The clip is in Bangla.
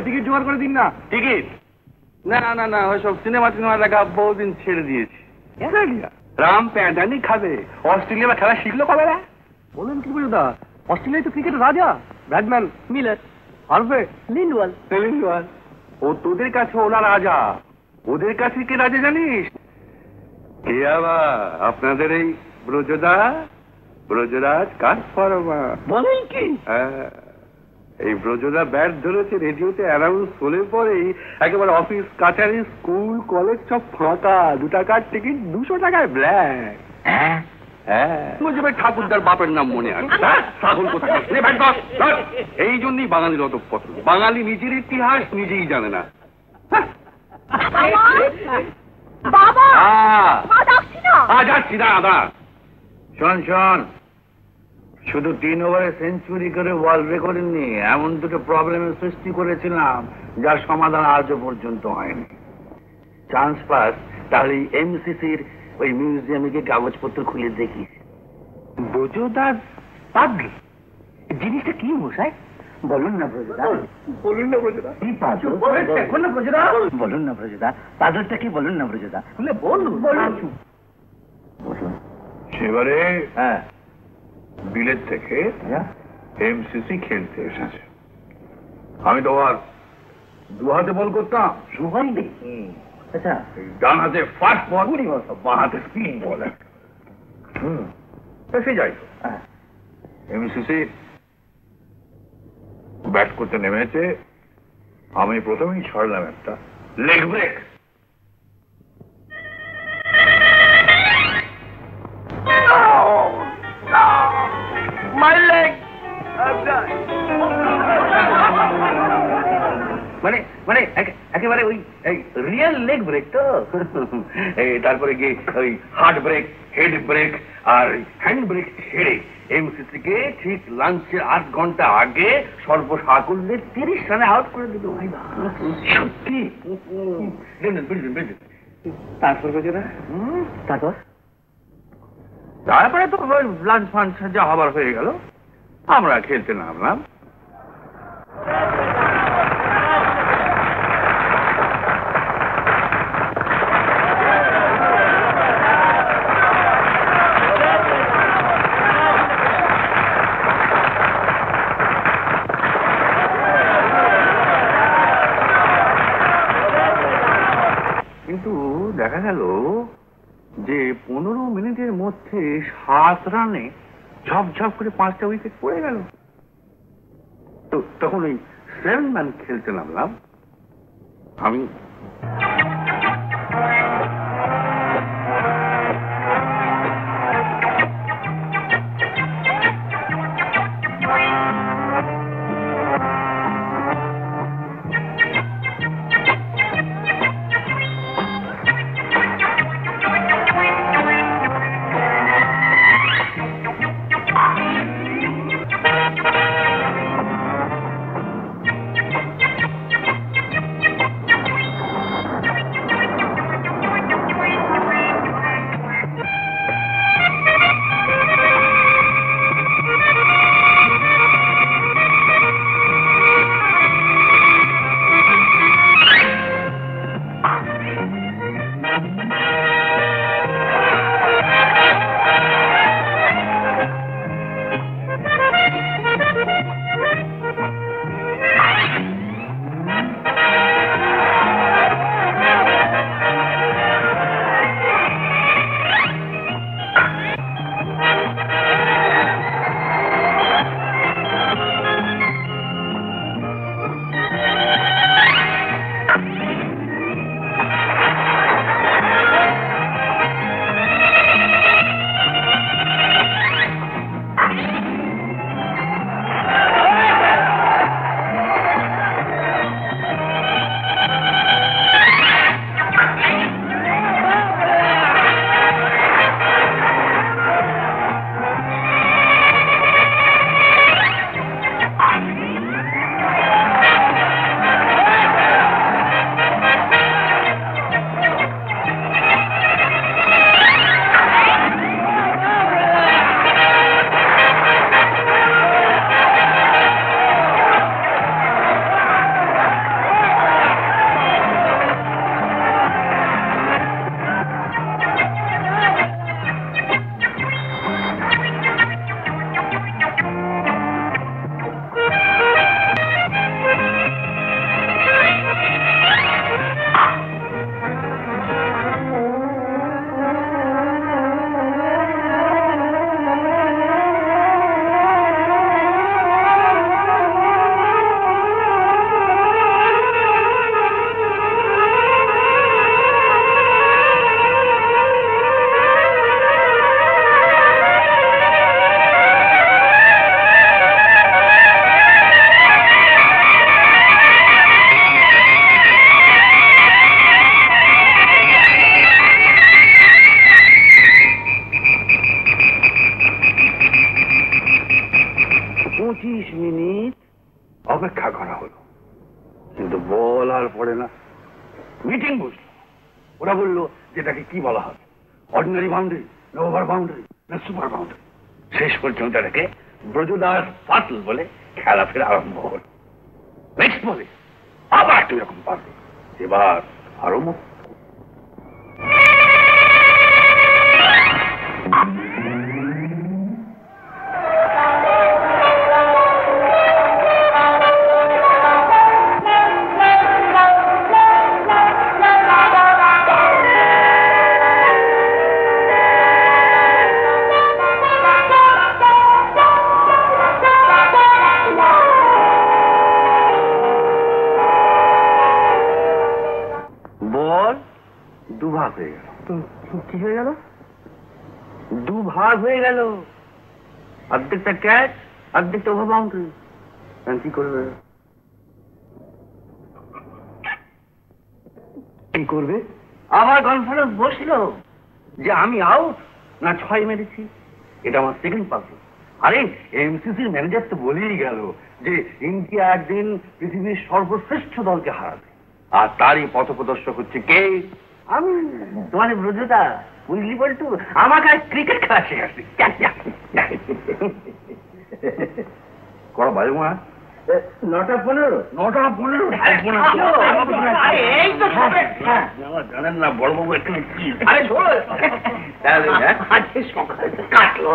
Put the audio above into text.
টিকিট জোগাড় করে দিন না। টিকিট না না না, ওইসব সিনেমা টিনেমা দেখা বহুদিন ছেড়ে দিয়েছি। রাম প্যান্টানি খাবে। অস্ট্রেলিয়া খেলা শিখলো কবে? বলেন কি বুঝদা, অস্ট্রেলিয়ায় তো ক্রিকেটের রাজা। Batsman Miller, Harvey, Lindwall. ও তোদের কাছে ওরা রাজা, ওদের কাছে কে রাজা জানিস? কে আবার? আপনাদের এই ব্রজরাজ কাঠফার্মা। বলেন কি? হ্যাঁ, এই ব্রজদা ব্যাট ধরেছে, রেডিওতে অ্যানাউন্স হলে পরেই একেবারে অফিস কাছারি স্কুল কলেজ সব ফাঁকা। 2 টাকার টিকিট 200 টাকায় ব্ল্যাক। হ্যাঁ, ঠাকুরদার বাপের নাম মনে আছে? ছাগল কোথায়? এই জন্যই বাঙালির অত পছন্দ। বাঙালি নিজের ইতিহাস নিজেই জানে না। যাচ্ছি না। শোন, শুধু 3 ওভারে সেঞ্চুরি করে ওয়ার্ল্ড রেকর্ড নিয়ে এমন দুটো প্রবলেমের সৃষ্টি করেছিলাম যার সমাধান আজও পর্যন্ত হয়নি। চান্স পাস তাহলে এমসিসির ওই মিউজিয়ামে গিয়ে কাগজপত্র খুলে দেখিস। ব্রজদার পাগল জিনিসটা কি মশাই? বলুন না ব্রজদা, কি পাগল? বলুন না ব্রজদা, পাগলটা কি? বলুন না ব্রজদা, বলুন। সেবারে হ্যাঁ, বিলেত থেকে এমসিসি খেলতে এসেছে। আমি তো আর 2 হাতে বল করতাম। আচ্ছা, ডান হাতে ফাস্ট বল, বাঁ হাতে স্পিন বল। এসে যাই, এমসিসি ব্যাট করতে নেমেছে। আমি প্রথমেই ছাড়লাম একটা লেগ ব্রেক। My leg! মানে একেবারে ওই রিয়েল লেগ ব্রেক তো। তারপরে গিয়ে ওই হার্ট ব্রেক, হেড ব্রেক আর হ্যান্ড ব্রেক ছেড়ে এমসিসিকে ঠিক লাঞ্চের 8 ঘন্টা আগে সর্বসাকুল্যে 30 রানে আউট করে দিল। সত্যি? তারপর তারপরে তো লাঞ্চ ফাঞ্চ যা হবার হয়ে গেল, আমরা খেলতে নামলাম। কিন্তু দেখা গেল যে 15 মিনিটের মধ্যে 7 রানে ঝপঝপ করে 5টা উইকেট পড়ে গেল। তো তখন ওই 7 ম্যান খেলতে নামলাম আমি। 25 মিনিট অপেক্ষা করা হলো, কিন্তু বল আর পড়ে না। মিটিং বসলো, ওরা বললো যেটাকে কি বলা হবে, অর্ডিনারি বাউন্ডারি না ওভার বাউন্ডারি না সুপার বাউন্ডারি। শেষ পর্যন্ত এটাকে ব্রজদাস ফাটল বলে খেলা ফেরা আরম্ভ হল। নেক্সট বলে আবার তুই এরকম পারবে, এবার আরো মুখ। দুভাগ হয়ে গেল। কি হয়ে গেল? দুভাগ হয়ে গেল, অর্ধেকটা ক্যাচ অর্ধেকটা ওভার বাউন্ডারি। কি করবে? কি করবে? আবার কনফারেন্স বসলো যে আমি আউট না 6 মেরেছি। এটা আমার সেকেন্ড পাজল। আরে এমসিসির ম্যানেজার তো বলেই গেল যে ইন্ডিয়া একদিন পৃথিবীর সর্বশ্রেষ্ঠ দলকে হারাবে, আর তারই পথপ্রদর্শক হচ্ছে কে? আমি। তোমার ব্রজদা বুঝলি বলতো আমাকে আর ক্রিকেট খেলা শেখাচ্ছি। কড়া বাজে মা 9:15। 9:15 জানেন না বড়বাবু এখানে কি? আরে শোনো তাহলে আজকে সকালে কাটলো।